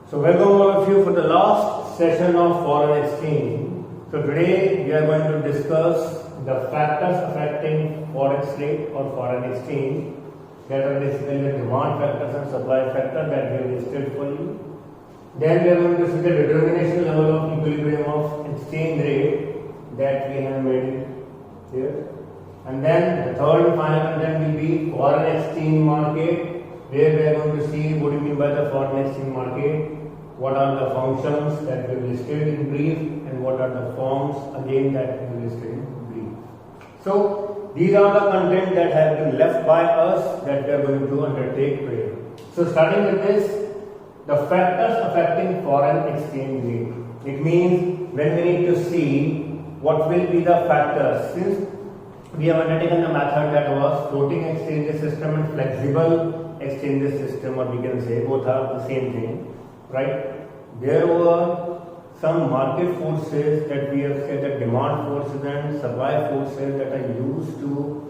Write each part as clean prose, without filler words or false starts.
So welcome all of you for the last session of foreign exchange. So today we are going to discuss the factors affecting forex rate or foreign exchange, that are basically the demand factors and supply factor that we have listed for you. Then we are going to see the determination level of equilibrium of exchange rate that we have made here. And then the third and final content will be foreign exchange market, where we are going to see what do you mean by the foreign exchange market, what are the functions that we have listed in brief, and what are the forms again that we have listed in brief. So these are the content that have been left by us that we are going to undertake today. So starting with this, the factors affecting foreign exchange rate. It means when we need to see what will be the factors, since we have undertaken the method that was floating exchange system and flexible exchange system, or we can say both are the same thing, right? There were some market forces that we have said, that demand forces and supply forces that are used to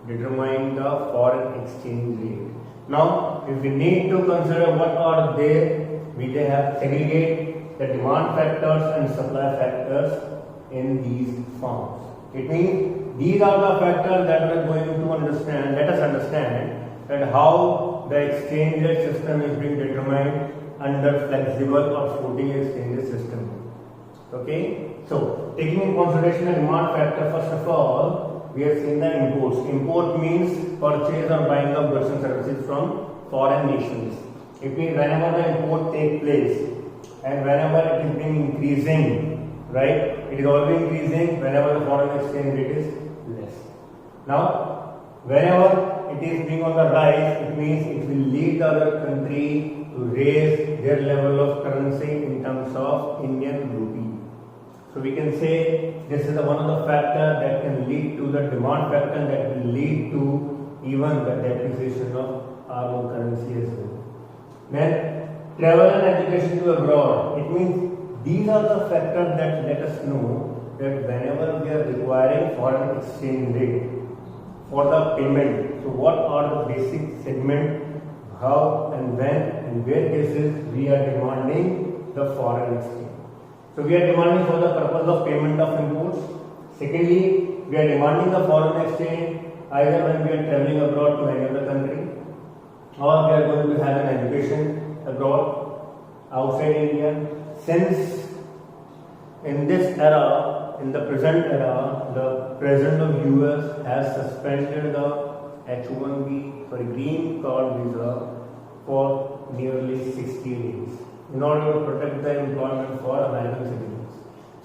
determine the foreign exchange rate. Now, if we need to consider what are they, we have segregate the demand factors and supply factors in these forms. It means these are the factors that we are going to understand. Let us understand that how the exchange rate system is being determined under flexible or floating exchange system. Okay, so taking in consideration the demand factor, first of all, we have seen the imports. Import means purchase or buying of goods and services from foreign nations. It means whenever the import takes place and whenever it is being increasing, right? It is always increasing whenever the foreign exchange rate is less. Now, whenever it is being on the rise, it means it will lead the other country to raise their level of currency in terms of Indian rupee. So we can say this is one of the factors that can lead to the demand factor, that will lead to even the depreciation of our own currency as well. Then travel and education to abroad. It means these are the factors that let us know that whenever we are requiring foreign exchange rate for the payment, so what are the basic segment, how and when and where cases we are demanding the foreign exchange. So we are demanding for the purpose of payment of imports. Secondly, we are demanding the foreign exchange either when we are traveling abroad to any other country, or we are going to have an education abroad outside India. Since in this era, in the present era, the President of US has suspended the H1B, green card visa for nearly 60 days in order to protect the employment for American citizens.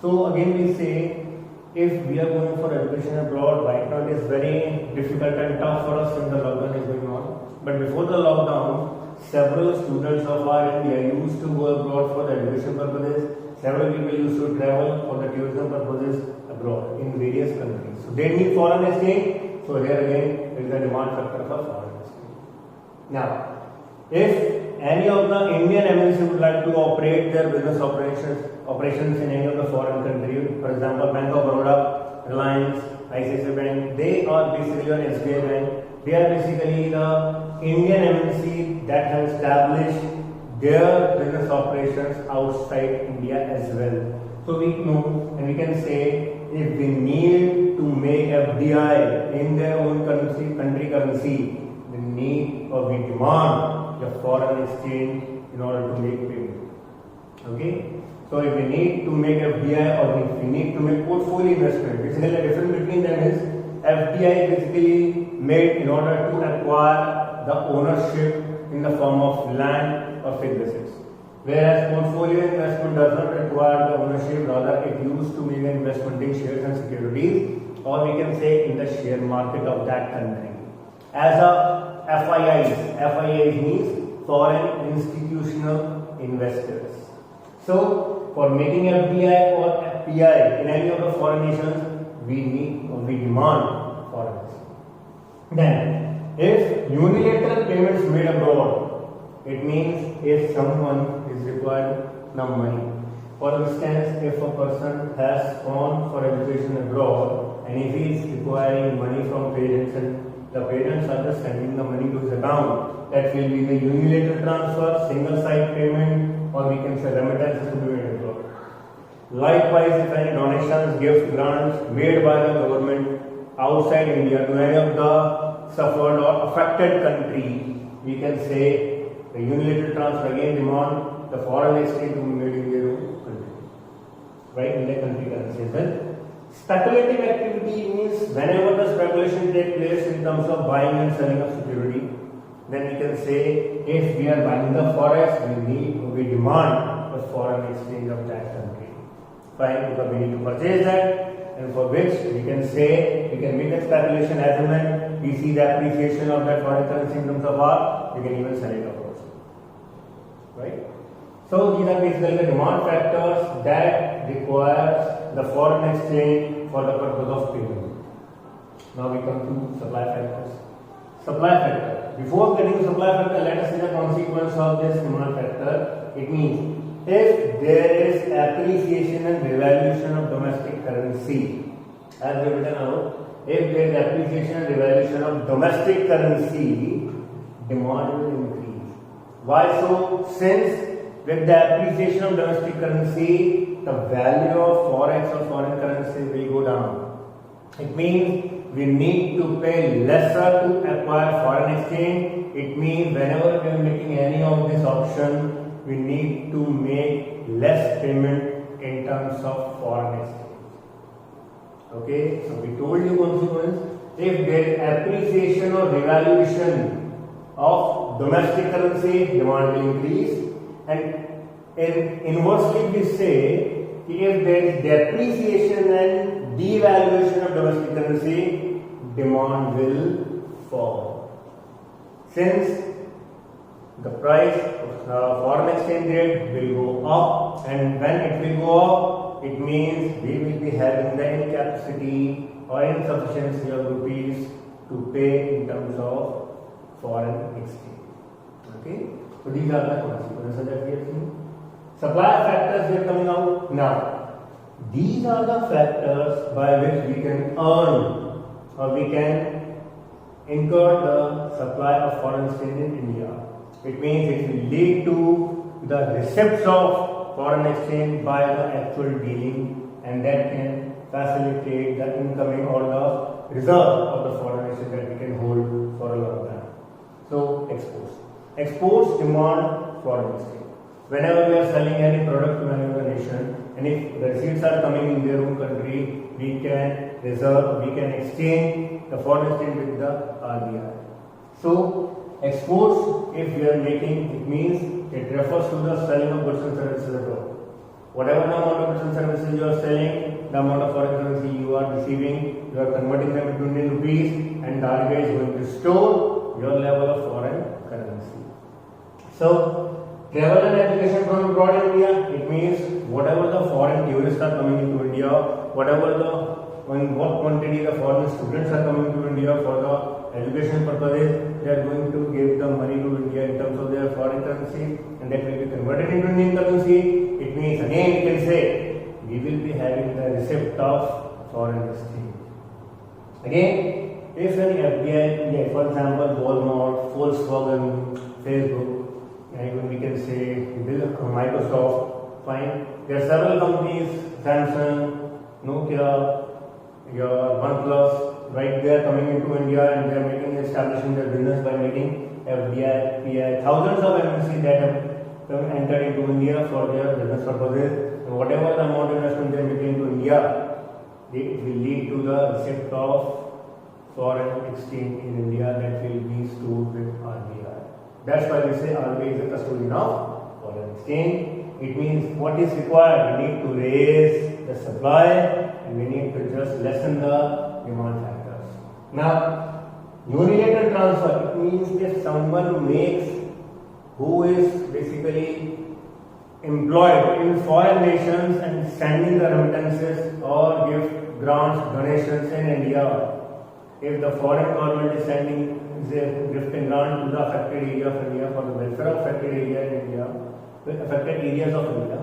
So again we say, if we are going for education abroad, right now it is very difficult and tough for us when the lockdown is going on. But before the lockdown, several students of our India used to go abroad for the education purposes. Several people used to travel for the tourism purposes abroad in various countries. So they need foreign exchange. So here again there is a demand factor for foreign exchange. Now, if any of the Indian MNC would like to operate their business operations in any of the foreign country, for example, Bank of Baroda, Reliance, ICICI Bank, they are basically an SBI Bank. They are basically the Indian MNC that have established their business operations outside India as well. So we know and we can say, if we need to make FDI in their own country currency, we need or we demand the foreign exchange in order to make payment. Okay? So if we need to make FDI or if we need to make portfolio investment, basically the difference between them is FDI is basically made in order to acquire the ownership in the form of land or fixed assets. Whereas portfolio investment does not require the ownership, rather it used to make an investment in shares and securities, or we can say in the share market of that country. As a FIIs means foreign institutional investors. So for making FDI or FPI in any of the foreign nations, we need or we demand foreigners. Then, if unilateral payments made abroad, it means if someone is required the money. For instance, if a person has gone for education abroad and if he is requiring money from parents and the parents are just sending the money to his account, that will be the unilateral transfer, single side payment, or or we can say remittances to be made abroad. Likewise, if any donations, gifts, grants made by the government outside India to any of the suffered or affected country, we can say the unilateral transfer again demand the foreign exchange to be made in their own country, right? In their country currency as well. Speculative activity means whenever the speculation takes place in terms of buying and selling of security, then we can say if we are buying the forex, we demand the foreign exchange of that country. Fine, because we need to purchase that, and for which we can say we can make the speculation as and when we see the appreciation of that foreign currency in terms of R, we can even sell it abroad. Right? So these are basically the demand factors that requires the foreign exchange for the purpose of payment. Now we come to supply factors. Supply factor. Before getting to supply factor, let us see the consequence of this demand factor. It means if there is appreciation and revaluation of domestic currency, as we written out, if there is appreciation and revaluation of domestic currency, demand will increase. Why so? Since with the appreciation of domestic currency, the value of forex or foreign currency will go down. It means we need to pay lesser to acquire foreign exchange. It means whenever we are making any of this option, we need to make less payment in terms of foreign exchange. Okay, so we told you consequence. If there is appreciation or revaluation of domestic currency, demand will increase. And inversely we say if there is depreciation and devaluation of domestic currency, demand will fall. Since the price of foreign exchange rate will go up, and when it will go up, it means we will be having the incapacity or insufficiency of rupees to pay in terms of foreign exchange. Okay, so these are the consequences that we have seen. Supply factors are coming out now. These are the factors by which we can earn or we can incur the supply of foreign exchange in India. It means it will lead to the receipts of foreign exchange by the actual dealing, and that can facilitate the incoming or the reserve of the foreign exchange that we can hold for a long time. So exports. Exports demand foreign exchange. Whenever we are selling any product to another nation, and if the receipts are coming in their own country, we can reserve, we can exchange the foreign exchange with the RBI. So exports, if we are making, it means it refers to the selling of goods and services abroad. Whatever the amount of goods and services you are selling, the amount of foreign currency you are receiving, you are converting them into Indian rupees, and the RBI is going to store your level of foreign currency. So travel and education from abroad in India, it means whatever the foreign tourists are coming into India, what quantity the foreign students are coming to India for the education purposes, they are going to give the money to India in terms of their foreign currency, and that will be converted into Indian currency. It means again we can say we will be having the receipt of foreign exchange. Again, if any FDI, for example Walmart, Volkswagen, Facebook, and even we can say Microsoft, fine. There are several companies, Samsung, Nokia, your OnePlus, right? They are coming into India and they are establishing their business by making FDI, PI, thousands of MNCs that have entered into India for their business purposes. And whatever the amount of investment they are making into India, it will lead to the receipt of foreign exchange in India that will be stored with RBI. That's why we say RBI is a custodian of foreign exchange. It means what is required, we need to raise the supply and we need to just lessen the demand factors. Now, unilateral transfer, it means if someone who is basically employed in foreign nations and sending the remittances or give grants, donations in India, if the foreign government is sending gifting grant to the affected area of India for the welfare of affected area in India, affected areas of India,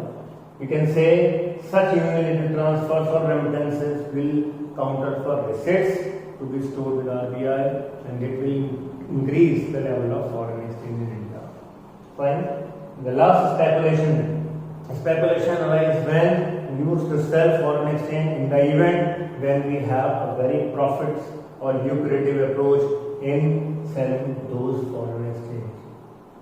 we can say such unilateral transfers or remittances will counter for receipts to be stored with RBI, and it will increase the level of foreign exchange in India. Fine. The last speculation. Speculation arises when used to sell foreign exchange in the event when we have a very profit or lucrative approach in selling those foreign exchange,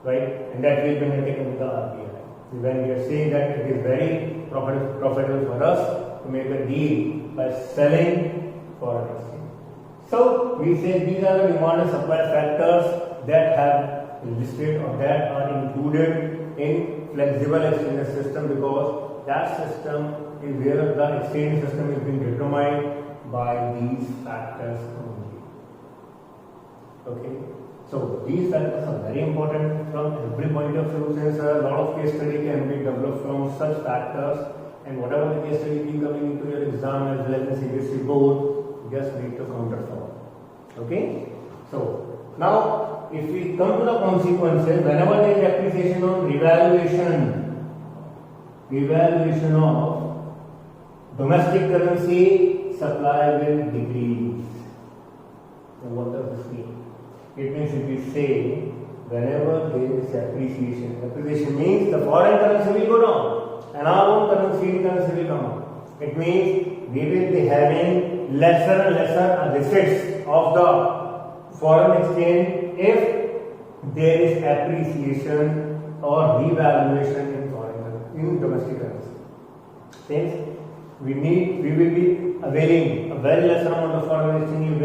right? And that will be undertaken with the RBI. When we are saying that it is very profitable for us to make a deal by selling foreign exchange. So we say these are the demand and supply factors that have listed or that are included in flexible exchange system, because that system is where the exchange system is being determined by these factors only. Okay, so these factors are very important from every point of view, since a lot of case study can be developed from such factors, and whatever the case study will be coming into your exam as well as CBSE board, just need to counter for. Okay, so now if we come to the consequences, whenever there is appreciation on revaluation of domestic currency, supply will decrease. So what does this mean? It means if we say whenever there is appreciation means the foreign currency will go down and our own currency will come up. It means we will be having lesser and lesser receipts of the foreign exchange if there is appreciation or revaluation in domestic currency. Since we will be availing a very lesser amount of foreign exchange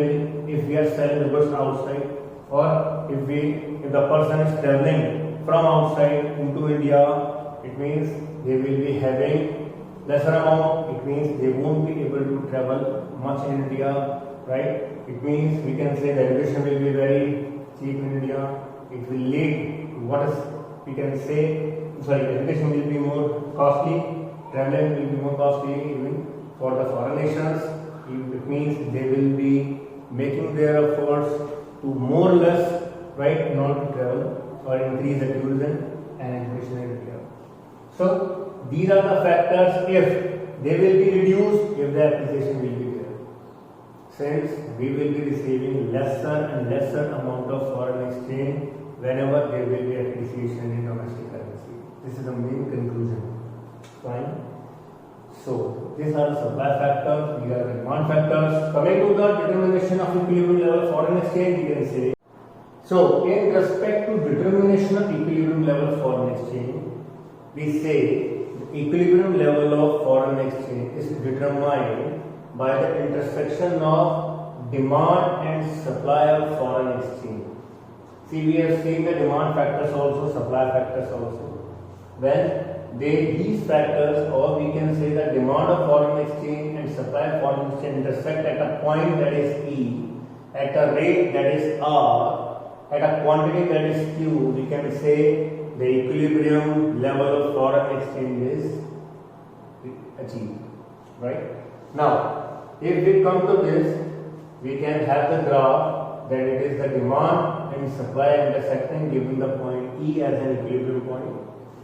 if we are selling the goods outside, or if the person is traveling from outside into India, it means they will be having lesser amount. It means they won't be able to travel much in India, right? It means we can say the education will be very cheap in India. It will lead to what is we can say. Education will be more costly. Traveling will be more costly even for the foreign nations. It means they will be making their efforts to more or less, right, not to travel or increase the tourism and education in India. So these are the factors. If they will be reduced, if the appreciation will be there, since we will be receiving lesser and lesser amount of foreign exchange whenever there will be appreciation in domestic currency. This is the main conclusion. Fine. So these are the supply factors, these are the demand factors. Coming to the determination of equilibrium level foreign exchange, we can say. So in respect to determination of equilibrium level foreign exchange, we say the equilibrium level of foreign exchange is determined by the intersection of demand and supply of foreign exchange. See, we have seen the demand factors also, supply factors also. When these factors, or we can say the demand of foreign exchange and supply of foreign exchange intersect at a point that is E, at a rate that is R, at a quantity that is Q, we can say the equilibrium level of foreign exchange is achieved. Right? Now, if we come to this, we can have the graph that it is the demand and supply intersecting, giving the point E as an equilibrium point.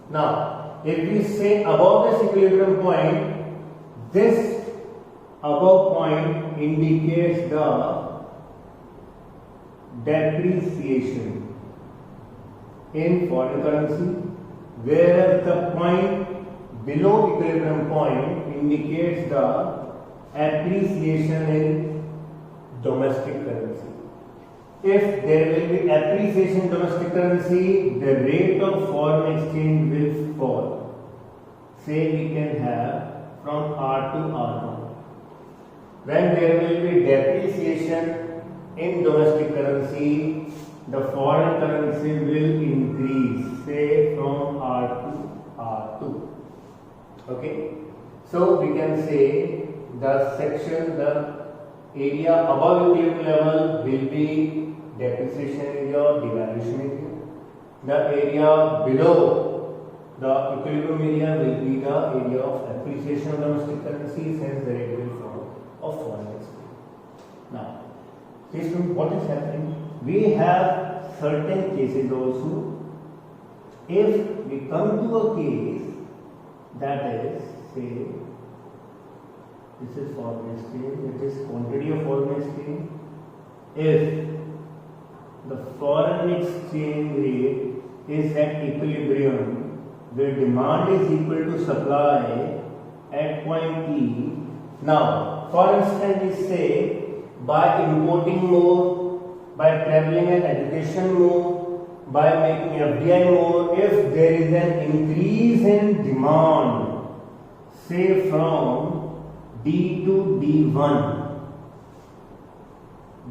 Now, if we say above this equilibrium point, this above point indicates the depreciation in foreign currency, whereas the point below equilibrium point indicates the appreciation in domestic currency. If there will be appreciation in domestic currency, the rate of foreign exchange will fall. Say we can have from R to R1. When there will be depreciation in domestic currency, the foreign currency will increase, say from R to R2. Okay? So we can say the section, the area above equilibrium level will be depreciation area or devaluation area. The area below the equilibrium area will be the area of appreciation of domestic currency, since the rate will fall of foreign exchange. Now, see what is happening? We have certain cases also. If we come to a case that is, say, this is foreign exchange, it is quantity of foreign exchange. If the foreign exchange rate is at equilibrium where demand is equal to supply at point E. Now, for instance, we say by importing more, by traveling and education more, by making FDI more, if there is an increase in demand, say from D to D1,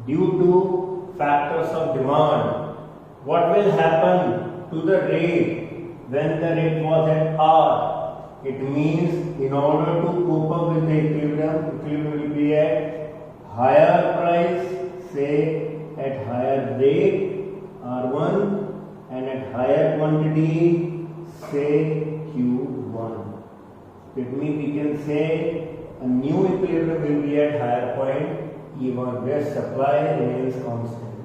due to factors of demand, what will happen to the rate when the rate was at R? It means in order to cope up with the equilibrium will be at higher price, say at higher rate R1, and at higher quantity, say Q1. It means we can say a new equilibrium will be at higher point E1 where supply remains constant.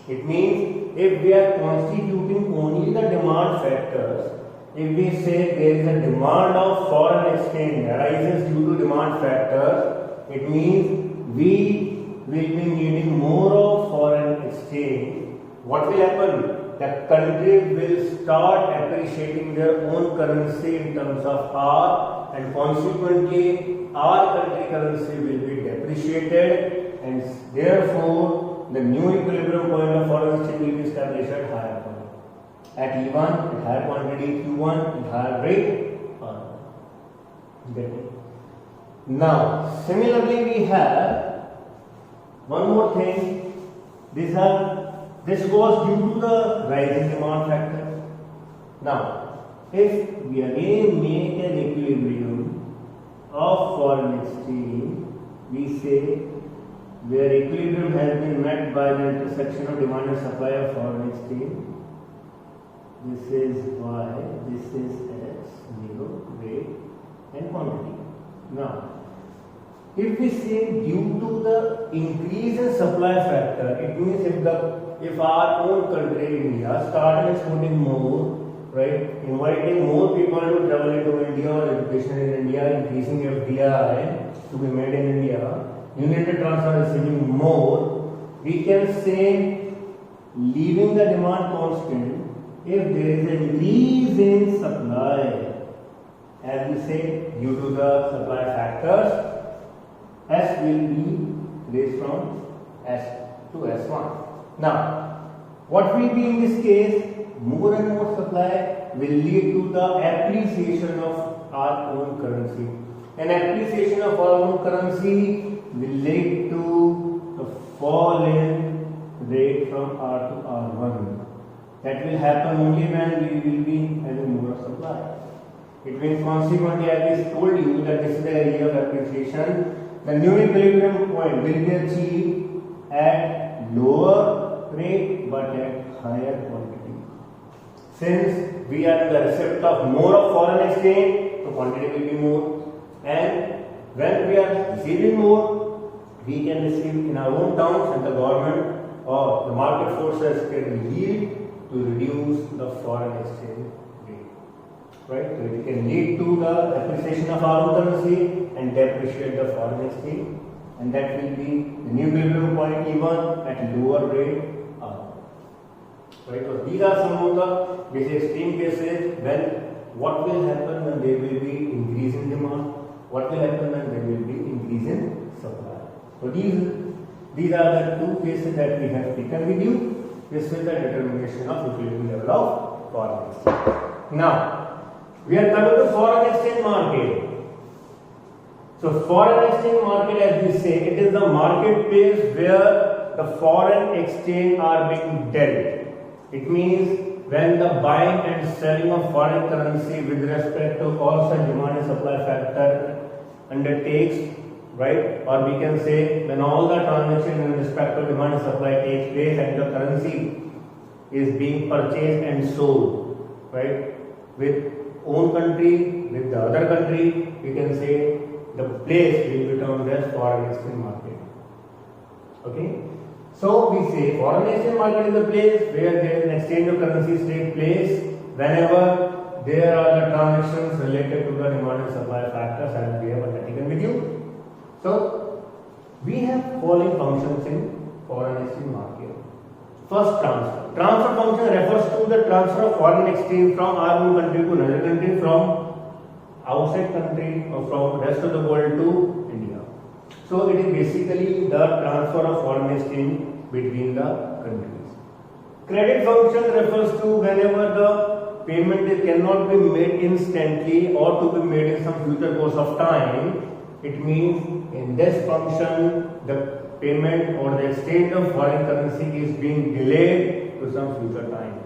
It means if we are constituting only the demand factors, if we say there is a demand of foreign exchange arises due to demand factors, it means we will be needing more of foreign exchange. What will happen? The country will start appreciating their own currency in terms of R, and consequently our country currency will be depreciated, and therefore the new equilibrium point of foreign exchange will be established at higher point. At E1, at higher quantity, Q1, at higher rate, R1. Get it? Now, similarly, we have one more thing. This was due to the rising demand factor. Now, if we again make an equilibrium of foreign exchange, we say where equilibrium has been met by the intersection of demand and supply of foreign exchange. This is Y, this is X, 0, rate and quantity. Now, if we say due to the increase in supply factor, it means if our own country, India, started exporting more, right, inviting more people to travel into India or education in India, increasing FDI to be made in India, unit transfer receiving more, we can say leaving the demand constant. If there is an increase in supply, as we say, due to the supply factors, S will be raised from S to S1. Now, what will be in this case? More and more supply will lead to the appreciation of our own currency. An appreciation of our own currency will lead to the fall in rate from R to R1. That will happen only when we will be having more supply. It means consequently, as I told you that this is the area of appreciation, the new equilibrium point will be achieved at lower rate but at higher quantity. Since we are the recipient of more of foreign exchange, the quantity will be more, and when we are receiving more, we can receive in our own terms, and the government or the market forces can lead to reduce the foreign exchange rate, right? So it can lead to the appreciation of our own currency and depreciate the foreign exchange, and that will be the new equilibrium point E1 at lower rate R. Right? So these are some of the basic extreme cases when what will happen when there will be increase in demand, what will happen when there will be increase in supply. So these are the two cases that we have taken with you. This is the determination of equilibrium level of foreign exchange. Now, we are coming to foreign exchange market. So, foreign exchange market, as we say, it is the marketplace where the foreign exchange are being dealt. It means when the buying and selling of foreign currency with respect to all such demand and supply factor undertakes, right? Or we can say when all the transaction in respect to demand and supply takes place and the currency is being purchased and sold, right? With own country, with the other country, we can say the place will be termed as foreign exchange market. Okay? So we say foreign exchange market is the place where there is an exchange of currencies take place whenever there are the transactions related to the demand and supply factors, and we have taken with you. So, we have following functions in foreign exchange market. First, transfer. Transfer function refers to the transfer of foreign exchange from our own country to another country, from outside country or from rest of the world to India. So it is basically the transfer of foreign exchange between the countries. Credit function refers to whenever the payment cannot be made instantly or to be made in some future course of time. It means in this function the payment or the exchange of foreign currency is being delayed to some future time.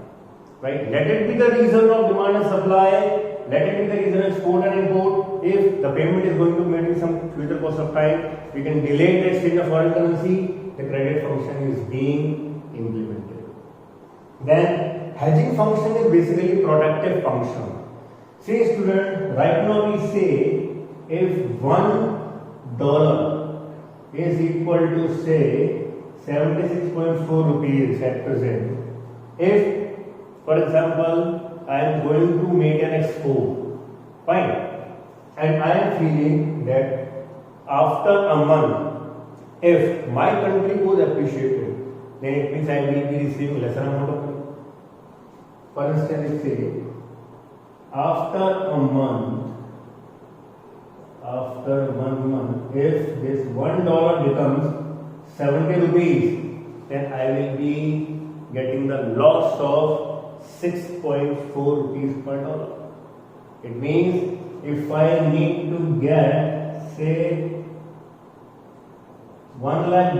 Right? Let it be the reason of demand and supply. Let it be the reason of export and import. If the payment is going to be made in some future course of time, we can delay the exchange of foreign currency. The credit function is being implemented. Then hedging function is basically protective function. See student, right now we say if $1 is equal to say 76.4 rupees at present. If for example I am going to make an export, fine, and I am feeling that after a month if my country was appreciated, then it means I will be receiving lesser amount of money. For instance, say after 1 month, if this $1 becomes 70 rupees, then I will be getting the loss of 6.4 rupees per dollar. It means if I need to get say $1 lakh,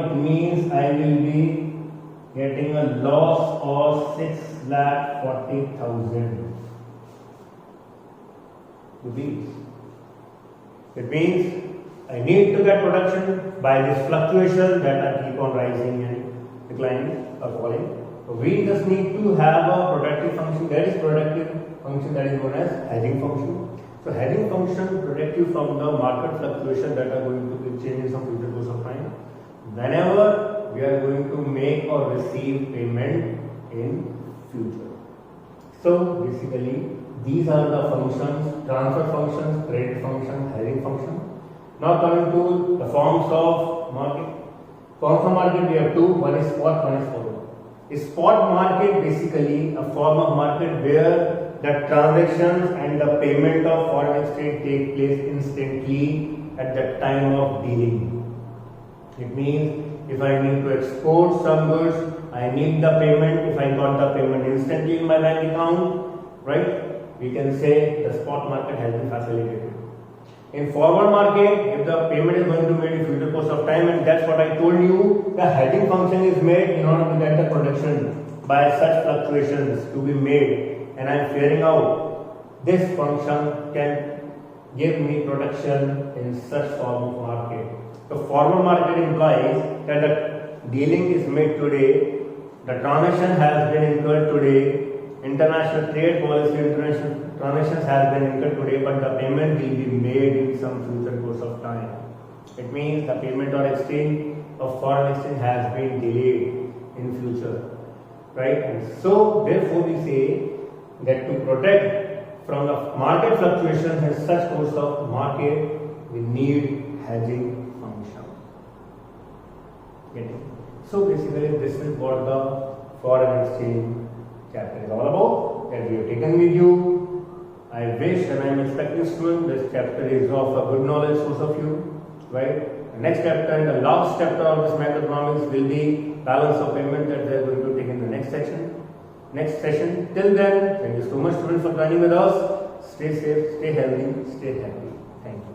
it means I will be getting a loss of 6,40,000 rupees. It means I need to get production by this fluctuation that I keep on rising and declining or falling. So we just need to have a protective function, that is known as hedging function. So hedging function protect you from the market fluctuation that are going to be changed in some future course of time whenever we are going to make or receive payment in future. So basically these are the functions: transfer functions, credit function, hedging function. Now coming to the forms of market. Forms of market we have two, one is spot, one is forward. A spot market basically a form of market where the transactions and the payment of foreign exchange take place instantly at the time of dealing. It means if I need to export some goods, I need the payment. If I got the payment instantly in my bank account, right? We can say the spot market has been facilitated. In forward market, if the payment is going to be made in future course of time, and that's what I told you, the hedging function is made in order to get the production by such fluctuations to be made, and I am figuring out this function can give me production in such form of market. The forward market implies that the dealing is made today, the transaction has been incurred today, international trade policy, international transactions has been incurred today, but the payment will be made in some future course of time. It means the payment or exchange of foreign exchange has been delayed in future, right? And so therefore we say that to protect from the market fluctuations in such course of market, we need hedging function. Okay. So basically this is what the foreign exchange chapter is all about, that we have taken with you. I wish and I am expecting students this chapter is of a good knowledge source of you, right? The next chapter and the last chapter of this macroeconomics will be balance of payment that we are going to take in the next session. Till then, thank you so much students for joining with us. Stay safe, stay healthy, stay happy. Thank you.